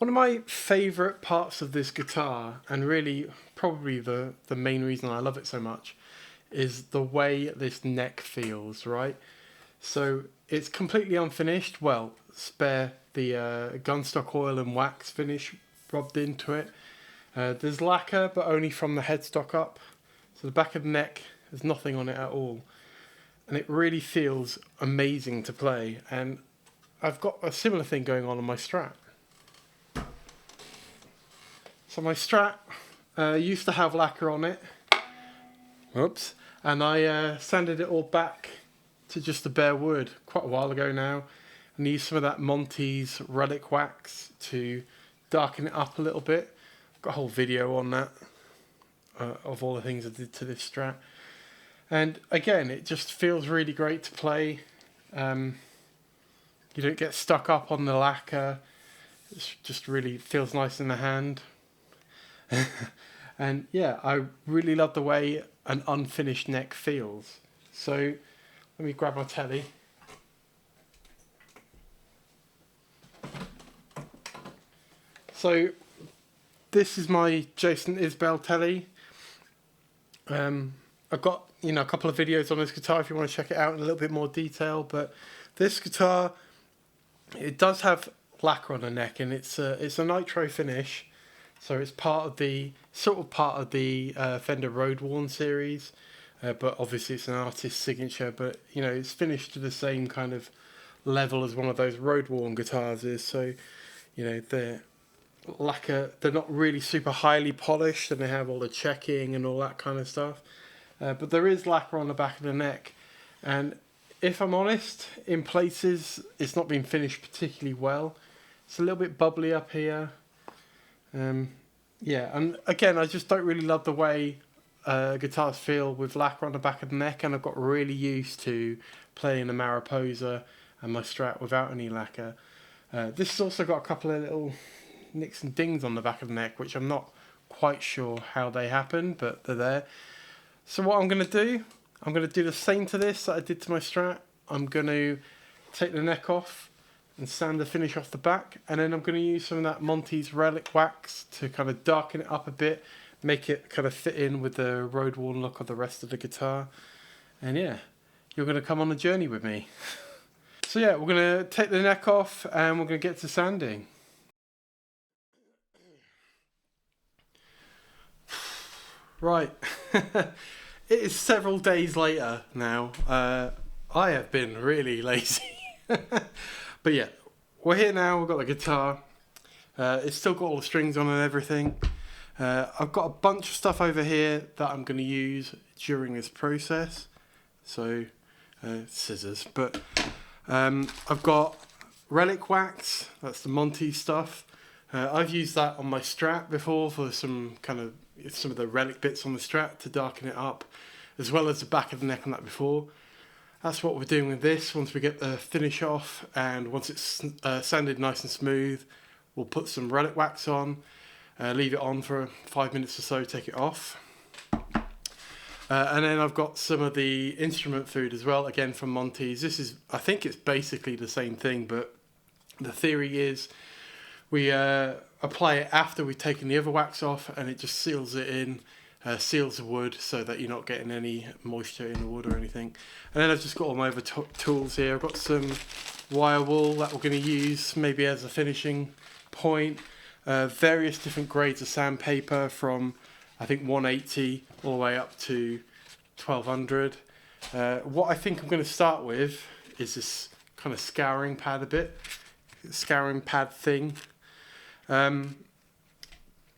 One of my favourite parts of this guitar, and really probably the main reason I love it so much, is the way this neck feels, right? So it's completely unfinished, well, spare the gunstock oil and wax finish rubbed into it. There's lacquer, but only from the headstock up. So the back of the neck, there's nothing on it at all. And it really feels amazing to play. And I've got a similar thing going on my Strat. So my Strat used to have lacquer on it. Whoops. And I sanded it all back to just the bare wood quite a while ago now. And used some of that Monty's relic wax to darken it up a little bit. Got a whole video on that of all the things I did to this Strat. And again, it just feels really great to play. You don't get stuck up on the lacquer. It just really feels nice in the hand. And yeah, I really love the way an unfinished neck feels. So let me grab my telly. So this is my Jason Isbell telly. I've got a couple of videos on this guitar if you want to check it out in a little bit more detail. But this guitar, it does have lacquer on the neck, and it's a nitro finish. So it's part of the Fender Road Worn series, but obviously it's an artist's signature. But it's finished to the same kind of level as one of those Road Worn guitars is. So they're lacquer. They're not really super highly polished, and they have all the checking and all that kind of stuff. But there is lacquer on the back of the neck, and if I'm honest, in places it's not been finished particularly well. It's a little bit bubbly up here. Yeah, and again, I just don't really love the way guitars feel with lacquer on the back of the neck, and I've got really used to playing the Mariposa and my Strat without any lacquer. This has also got a couple of little nicks and dings on the back of the neck, which I'm not quite sure how they happen, but they're there. So what I'm going to do the same to this that I did to my Strat. I'm going to take the neck off and sand the finish off the back, and then I'm going to use some of that Monty's relic wax to kind of darken it up a bit, make it kind of fit in with the road worn look of the rest of the guitar. And yeah, you're going to come on a journey with me. So yeah, we're going to take the neck off and we're going to get to sanding. Right, it is several days later now. I have been really lazy. But yeah, we're here now, we've got the guitar. It's still got all the strings on and everything. I've got a bunch of stuff over here that I'm going to use during this process. So, scissors. But I've got relic wax, that's the Monty stuff. I've used that on my Strat before for some of the relic bits on the Strat to darken it up, as well as the back of the neck on that before. That's what we're doing with this. Once we get the finish off and once it's sanded nice and smooth, we'll put some relic wax on, leave it on for 5 minutes or so, take it off. And then I've got some of the instrument food as well, again from Monty's. I think it's basically the same thing, but the theory is we apply it after we've taken the other wax off, and it just seals it in. Seals the wood so that you're not getting any moisture in the wood or anything. And then I've just got all my other tools here. I've got some wire wool that we're going to use maybe as a finishing point. Various different grades of sandpaper from I think 180 all the way up to 1200. What I think I'm going to start with is this kind of scouring pad thing.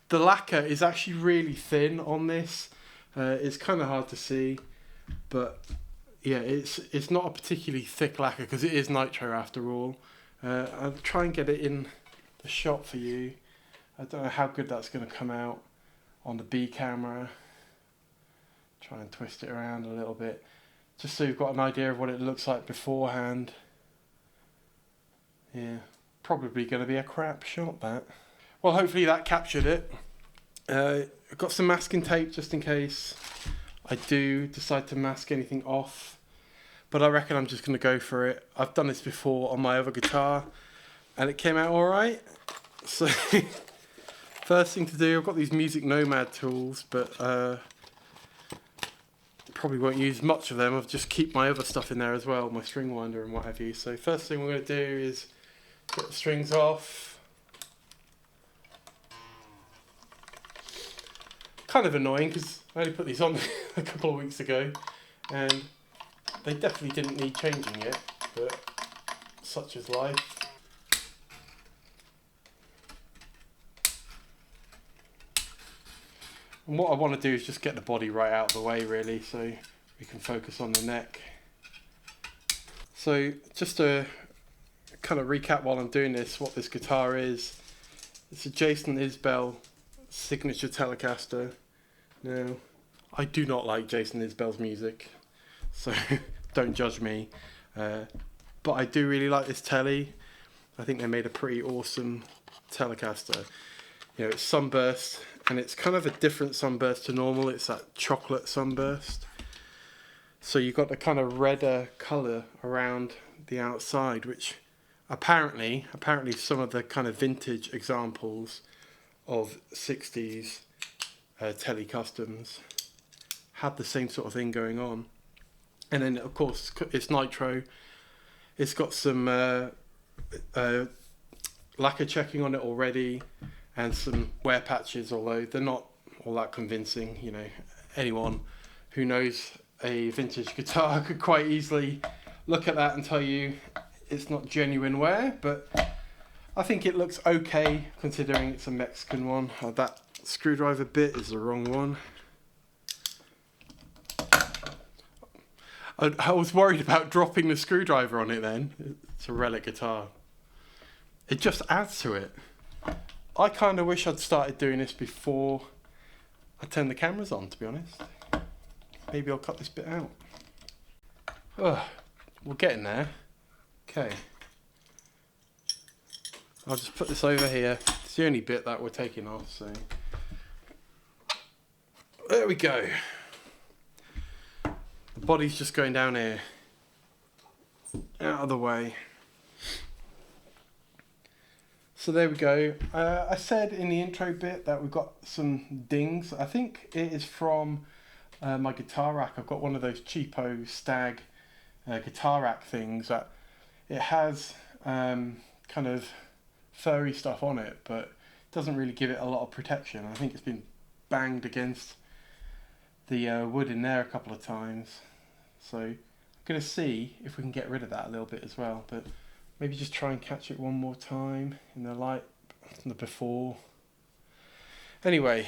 The lacquer is actually really thin on this. It's kind of hard to see, but yeah, it's not a particularly thick lacquer because it is nitro after all. I'll try and get it in the shot for you. I don't know how good that's going to come out on the B camera. Try and twist it around a little bit, just so you've got an idea of what it looks like beforehand. Yeah, probably going to be a crap shot, that. Well, hopefully that captured it. I've got some masking tape just in case I do decide to mask anything off, but I reckon I'm just going to go for it. I've done this before on my other guitar and it came out alright. So first thing to do, I've got these Music Nomad tools, but probably won't use much of them. I'll just keep my other stuff in there as well, my string winder and what have you. So first thing we're going to do is get the strings off. Kind of annoying because I only put these on a couple of weeks ago and they definitely didn't need changing yet, but such is life. And what I want to do is just get the body right out of the way really, so we can focus on the neck. So just to kind of recap while I'm doing this, what this guitar is. It's a Jason Isbell signature Telecaster. Now, I do not like Jason Isbell's music, so don't judge me. But I do really like this Telly. I think they made a pretty awesome Telecaster. You know, it's sunburst, and it's kind of a different sunburst to normal. It's that chocolate sunburst. So you've got the kind of redder colour around the outside, which apparently some of the kind of vintage examples of 60s Tele Customs had the same sort of thing going on. And then of course it's nitro. It's got some lacquer checking on it already and some wear patches, although they're not all that convincing. You know, anyone who knows a vintage guitar could quite easily look at that and tell you it's not genuine wear, but I think it looks okay considering it's a Mexican one. That screwdriver bit is the wrong one. I was worried about dropping the screwdriver on it then. It's a relic guitar. It just adds to it. I kind of wish I'd started doing this before I turned the cameras on, to be honest. Maybe I'll cut this bit out. We're getting there. Okay. I'll just put this over here. It's the only bit that we're taking off, so. There we go. The body's just going down here. Out of the way. So there we go. I said in the intro bit that we've got some dings. I think it is from my guitar rack. I've got one of those cheapo Stag guitar rack things that it has kind of furry stuff on it, but it doesn't really give it a lot of protection. I think it's been banged against the wood in there a couple of times. So I'm going to see if we can get rid of that a little bit as well, but maybe just try and catch it one more time in the light from the before. Anyway,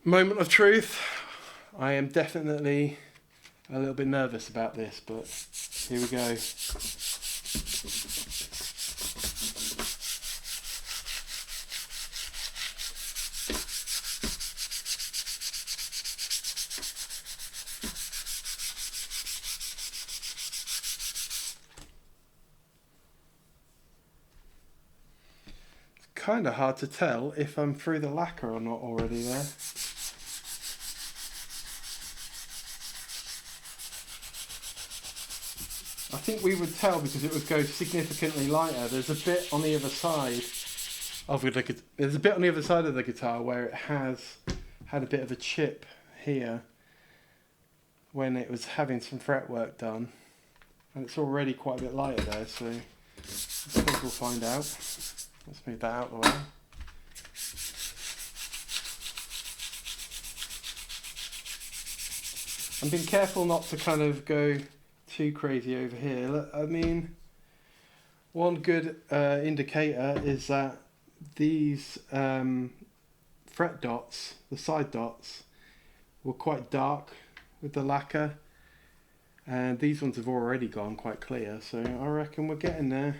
moment of truth. I am definitely a little bit nervous about this, but here we go. Kind of hard to tell if I'm through the lacquer or not already there. I think we would tell because it would go significantly lighter. There's a bit on the other side of the there's a bit on the other side of the guitar where it has had a bit of a chip here when it was having some fretwork done, and it's already quite a bit lighter there. So I think we'll find out. Let's move that out of the way. I'm being careful not to kind of go too crazy over here. Look, I mean, one good indicator is that these fret dots, the side dots, were quite dark with the lacquer, and these ones have already gone quite clear, so I reckon we're getting there.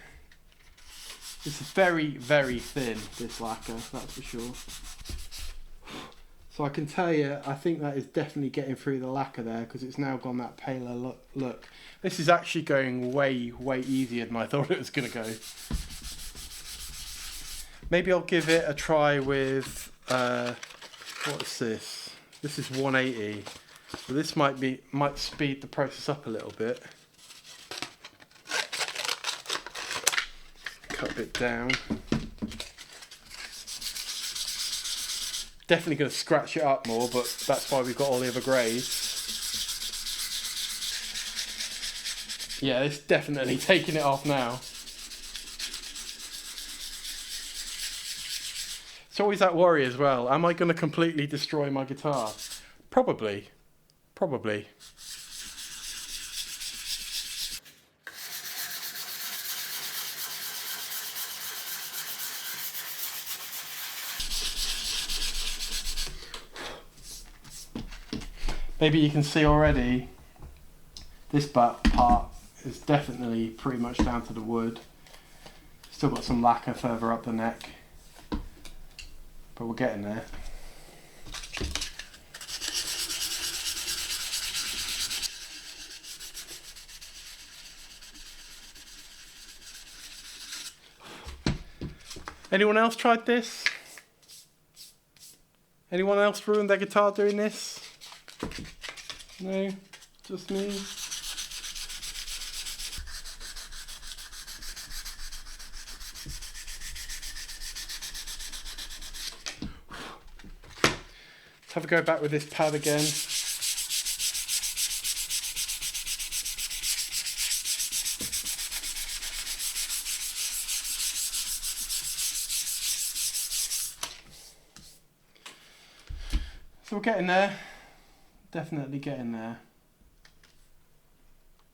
It's very, very thin, this lacquer, that's for sure. So I can tell you, I think that is definitely getting through the lacquer there, because it's now gone that paler look. This is actually going way, way easier than I thought it was going to go. Maybe I'll give it a try with, what's this? This is 180. So this might speed the process up a little bit. cut a bit down. Definitely going to scratch it up more, but that's why we've got all the other greys. Yeah, it's definitely taking it off now. It's always that worry as well. Am I going to completely destroy my guitar? Probably. Probably. Maybe you can see already this part is definitely pretty much down to the wood. Still got some lacquer further up the neck, but we're getting there. Anyone else tried this? Anyone else ruined their guitar doing this? No, just me. Let's have a go back with this pad again. So we're getting there. Definitely getting there.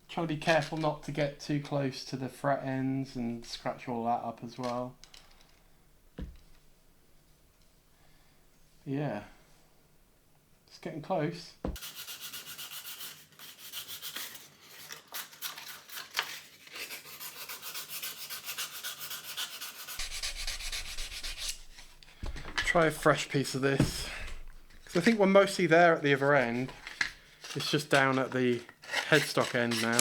Trying to be careful not to get too close to the fret ends and scratch all that up as well. Yeah, it's getting close. Try a fresh piece of this. I think we're mostly there at the other end. It's just down at the headstock end now.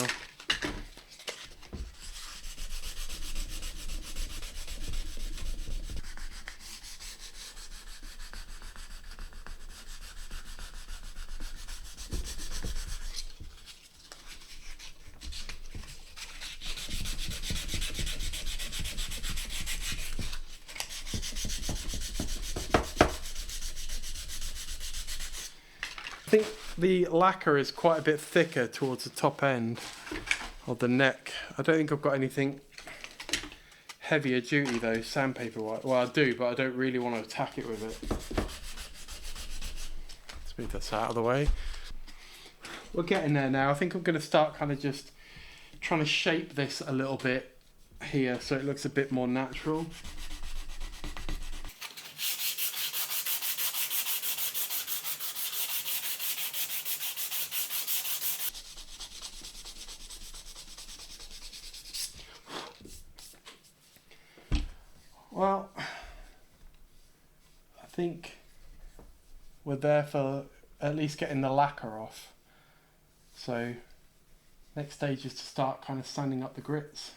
I think the lacquer is quite a bit thicker towards the top end of the neck. I don't think I've got anything heavier duty though, sandpaper wise. Well, I do, but I don't really want to attack it with it. Let's move this out of the way. We're getting there now. I think I'm going to start kind of just trying to shape this a little bit here so it looks a bit more natural. Well, I think we're there for at least getting the lacquer off. So next stage is to start kind of sanding up the grits.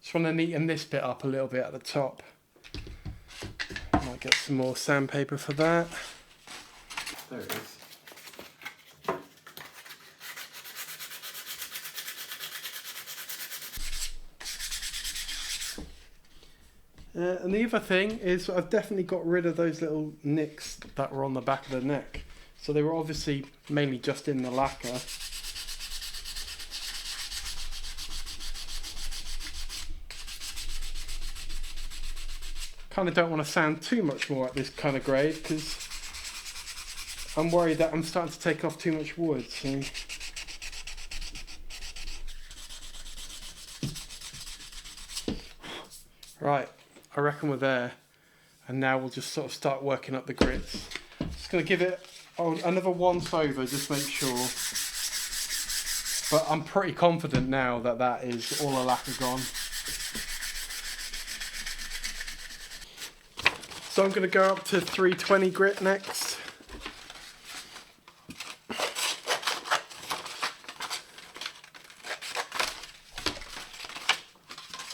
Just want to neaten this bit up a little bit at the top. Might get some more sandpaper for that. There it is. And the other thing is I've definitely got rid of those little nicks that were on the back of the neck. So they were obviously mainly just in the lacquer. Kind of don't want to sand too much more at this kind of grade because I'm worried that I'm starting to take off too much wood. So. Right. I reckon we're there, and now we'll just sort of start working up the grits. Just going to give it another once over, just make sure. But I'm pretty confident now that that is all the lacquer gone. So I'm going to go up to 320 grit next.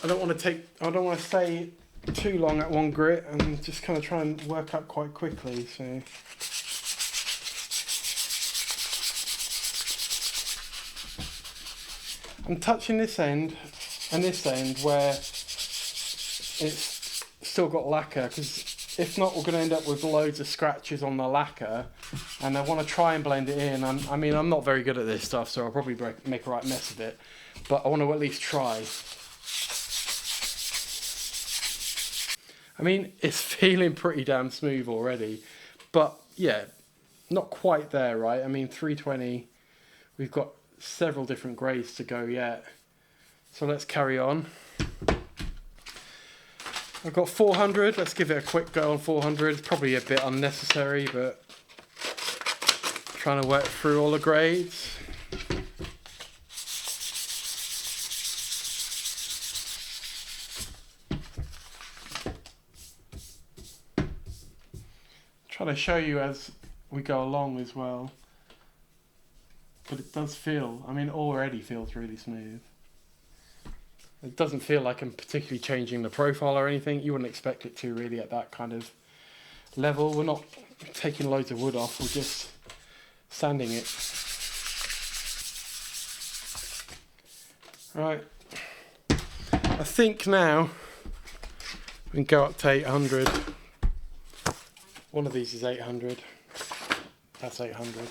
I don't want to stay too long at one grit and just kind of try and work up quite quickly. So I'm touching this end and this end where it's still got lacquer, because if not we're going to end up with loads of scratches on the lacquer, and I want to try and blend it in. I mean, I'm not very good at this stuff, so I'll probably make a right mess of it, but I want to at least try. I mean, it's feeling pretty damn smooth already, but yeah, not quite there, right? I mean, 320, we've got several different grades to go yet. So let's carry on. I've got 400, let's give it a quick go on 400. It's probably a bit unnecessary, but trying to work through all the grades. Trying to show you as we go along as well. But it does feel, I mean, already feels really smooth. It doesn't feel like I'm particularly changing the profile or anything. You wouldn't expect it to really at that kind of level. We're not taking loads of wood off, we're just sanding it. Right. I think now we can go up to 800. One of these is 800. That's 800.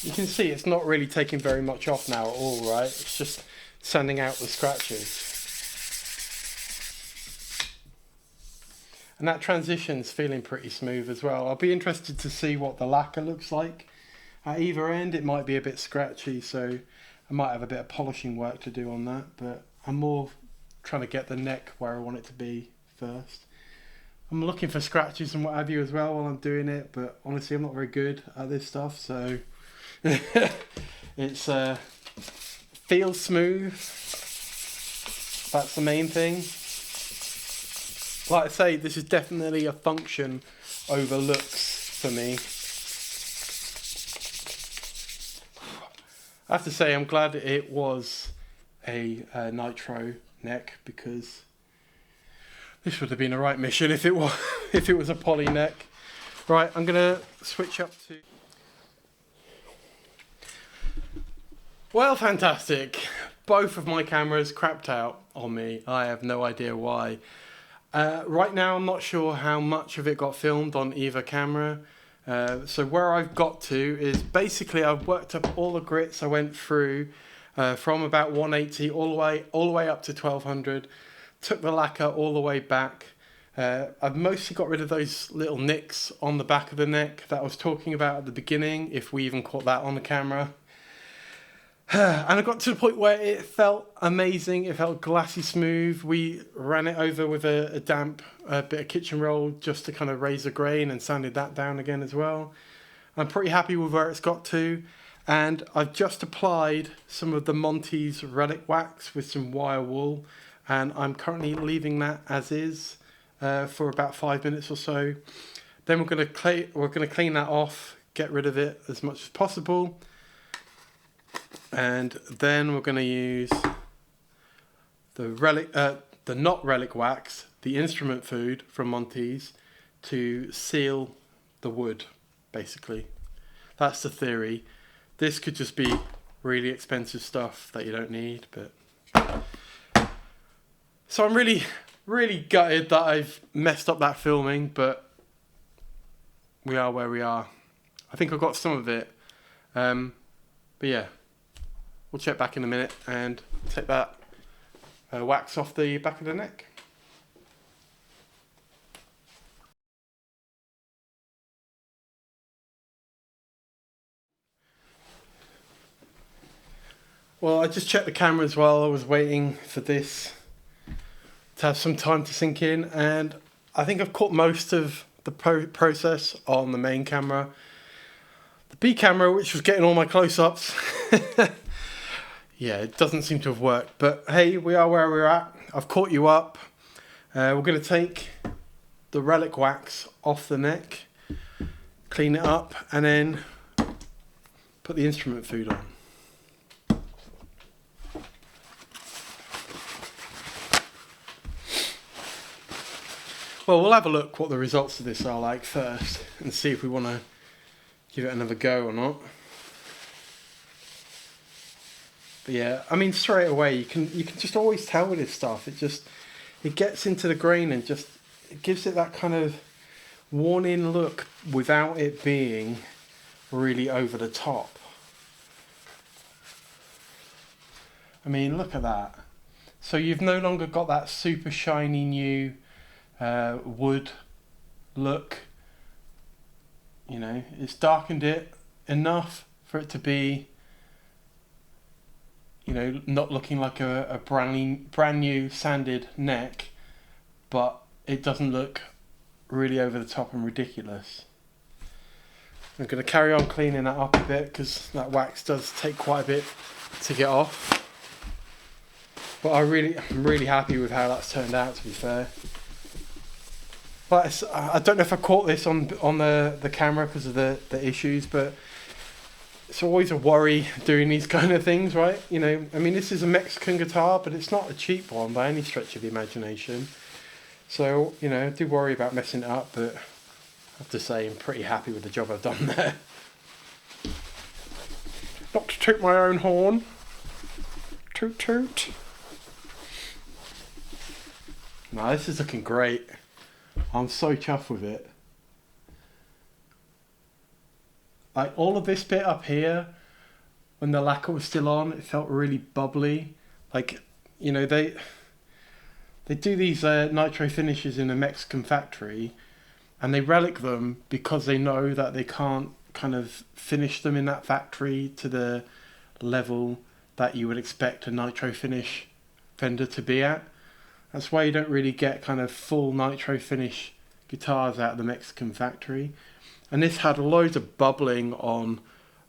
You can see it's not really taking very much off now at all, right? It's just sanding out the scratches. And that transition's feeling pretty smooth as well. I'll be interested to see what the lacquer looks like. At either end it might be a bit scratchy, so I might have a bit of polishing work to do on that, but I'm more trying to get the neck where I want it to be first. I'm looking for scratches and what have you as well while I'm doing it, but honestly I'm not very good at this stuff, so it's feels smooth. That's the main thing. Like I say, this is definitely a function over looks for me. I have to say I'm glad it was a nitro neck, because this would have been a right mission if it was a poly neck. Right, I'm gonna switch up to. Well, fantastic. Both of my cameras crapped out on me. I have no idea why. Right now I'm not sure how much of it got filmed on either camera. So where I've got to is basically I've worked up all the grits I went through from about 180 all the way up to 1200. Took the lacquer all the way back. I've mostly got rid of those little nicks on the back of the neck that I was talking about at the beginning, if we even caught that on the camera. And I got to the point where it felt amazing. It felt glassy smooth. We ran it over with a damp bit of kitchen roll just to kind of raise the grain, and sanded that down again as well. I'm pretty happy with where it's got to, and I've just applied some of the Monty's relic wax with some wire wool, and I'm currently leaving that as is for about 5 minutes or so. Then we're going to clean that off, get rid of it as much as possible. And then we're going to use the not relic wax, the instrument food from Monty's, to seal the wood, basically. That's the theory. This could just be really expensive stuff that you don't need, but... So I'm really, really gutted that I've messed up that filming, but we are where we are. I think I got some of it. But yeah. We'll check back in a minute and take that wax off the back of the neck. Well, I just checked the cameras while I was waiting for this to have some time to sink in, and I think I've caught most of the process on the main camera. The B camera, which was getting all my close-ups, yeah, it doesn't seem to have worked, but hey, we are where we're at. I've caught you up. We're going to take the relic wax off the neck, clean it up, and then put the instrument food on. Well, we'll have a look what the results of this are like first and see if we want to give it another go or not. But yeah, I mean, straight away you can just always tell with this stuff. It gets into the grain and just it gives it that kind of worn-in look without it being really over the top. I mean, look at that. So you've no longer got that super shiny new wood look. You know, it's darkened it enough for it to be, you know, not looking like a brand new sanded neck, but it doesn't look really over the top and ridiculous. I'm going to carry on cleaning that up a bit because that wax does take quite a bit to get off. But I'm really happy with how that's turned out, to be fair. But I don't know if I caught this on the camera because of the issues, but it's always a worry doing these kind of things, right? You know, I mean, this is a Mexican guitar, but it's not a cheap one by any stretch of the imagination. So, you know, I do worry about messing it up, but I have to say I'm pretty happy with the job I've done there. Not to toot my own horn. Toot toot. No, this is looking great. I'm so chuffed with it. Like all of this bit up here, when the lacquer was still on, it felt really bubbly. Like, you know, they do these nitro finishes in a Mexican factory, and they relic them because they know that they can't kind of finish them in that factory to the level that you would expect a nitro finish Fender to be at. That's why you don't really get kind of full nitro finish guitars out of the Mexican factory. And this had loads of bubbling on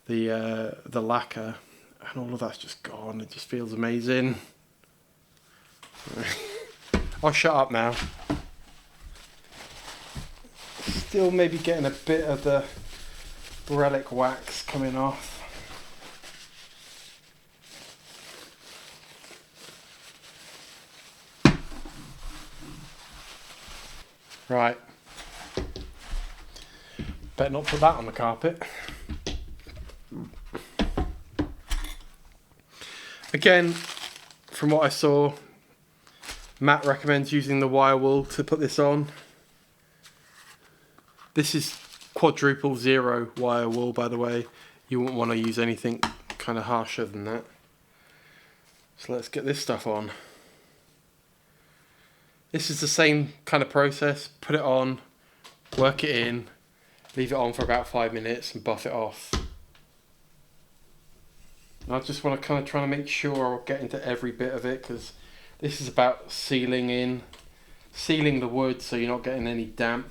the lacquer, and all of that's just gone. It just feels amazing. I'll shut up now. Still maybe getting a bit of the relic wax coming off. Right. Better not put that on the carpet. Again, from what I saw, Matt recommends using the wire wool to put this on. This is quadruple zero wire wool, by the way. You wouldn't want to use anything kind of harsher than that. So let's get this stuff on. This is the same kind of process. Put it on, work it in, leave it on for about 5 minutes and buff it off. And I just want to kind of try to make sure I get into every bit of it, because this is about sealing the wood so you're not getting any damp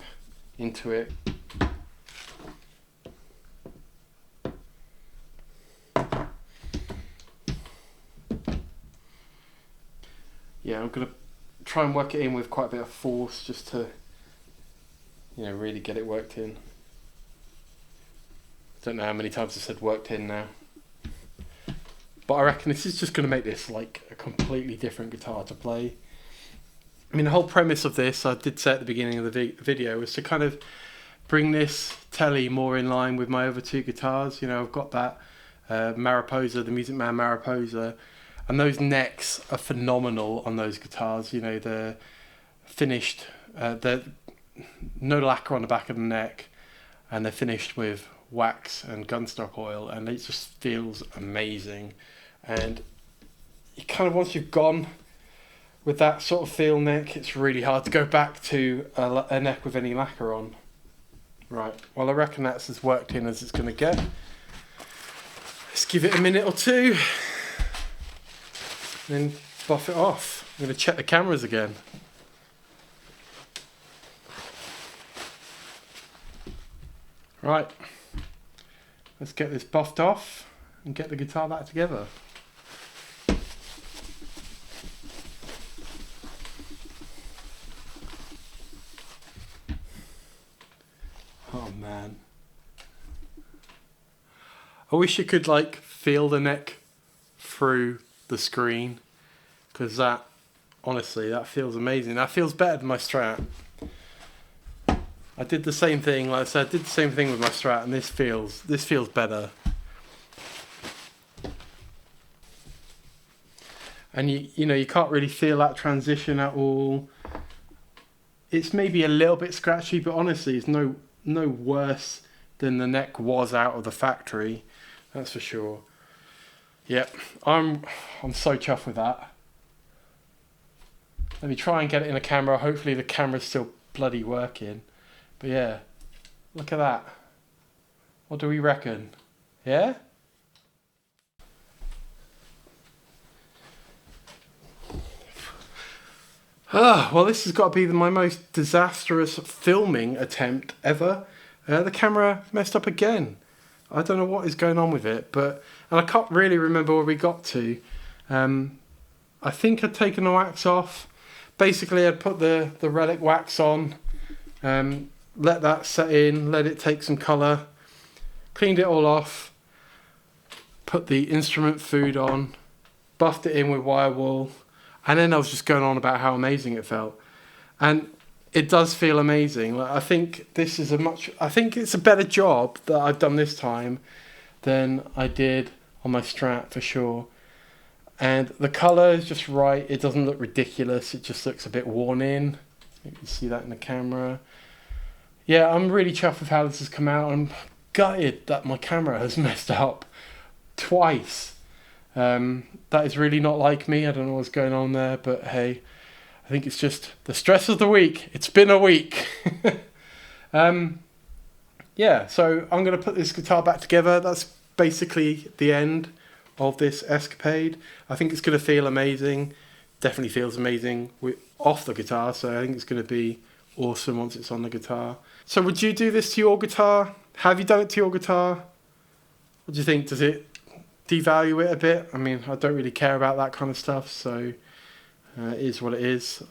into it. Yeah, I'm going to try and work it in with quite a bit of force just to, you know, really get it worked in. Don't know how many times I said worked in now. But I reckon this is just going to make this like a completely different guitar to play. I mean, the whole premise of this, I did say at the beginning of the video, was to kind of bring this Tele more in line with my other two guitars. You know, I've got that Mariposa, the Music Man Mariposa, and those necks are phenomenal on those guitars. You know, the finished, no lacquer on the back of the neck, and they're finished with wax and gunstock oil, and it just feels amazing. And you kind of, once you've gone with that sort of feel neck, it's really hard to go back to a neck with any lacquer on. Right, well, I reckon that's as worked in as it's going to get. Let's give it a minute or two, then buff it off. I'm going to check the cameras again. Right, let's get this buffed off and get the guitar back together. Oh man, I wish you could like feel the neck through the screen, because that, honestly, that feels amazing. That feels better than my Strat. I did the same thing, like I said, I did the same thing with my Strat, and this feels better. And you know, you can't really feel that transition at all. It's maybe a little bit scratchy, but honestly, it's no worse than the neck was out of the factory. That's for sure. Yep, I'm so chuffed with that. Let me try and get it in the camera. Hopefully the camera's still bloody working. But yeah, look at that. What do we reckon? Yeah? Well, this has got to be my most disastrous filming attempt ever. The camera messed up again. I don't know what is going on with it, and I can't really remember where we got to. I think I'd taken the wax off. Basically, I'd put the relic wax on, let that set in, let it take some colour, cleaned it all off, put the instrument food on, buffed it in with wire wool, and then I was just going on about how amazing it felt. And it does feel amazing. Like, I think this is I think it's a better job that I've done this time than I did on my Strat for sure. And the colour is just right. It doesn't look ridiculous. It just looks a bit worn in. You can see that in the camera. Yeah, I'm really chuffed with how this has come out. I'm gutted that my camera has messed up twice. That is really not like me. I don't know what's going on there, but hey, I think it's just the stress of the week. It's been a week. Yeah, so I'm going to put this guitar back together. That's basically the end of this escapade. I think it's going to feel amazing. Definitely feels amazing off the guitar, so I think it's going to be awesome once it's on the guitar. So would you do this to your guitar? Have you done it to your guitar? What do you think? Does it devalue it a bit? I mean, I don't really care about that kind of stuff, so it is what it is.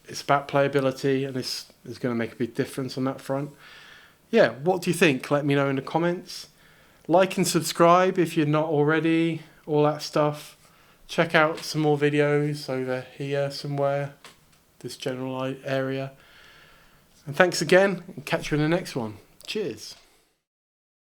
It's about playability, and this is going to make a big difference on that front. Yeah, what do you think? Let me know in the comments. Like and subscribe if you're not already, all that stuff. Check out some more videos over here somewhere, this general area. And thanks again, and catch you in the next one. Cheers.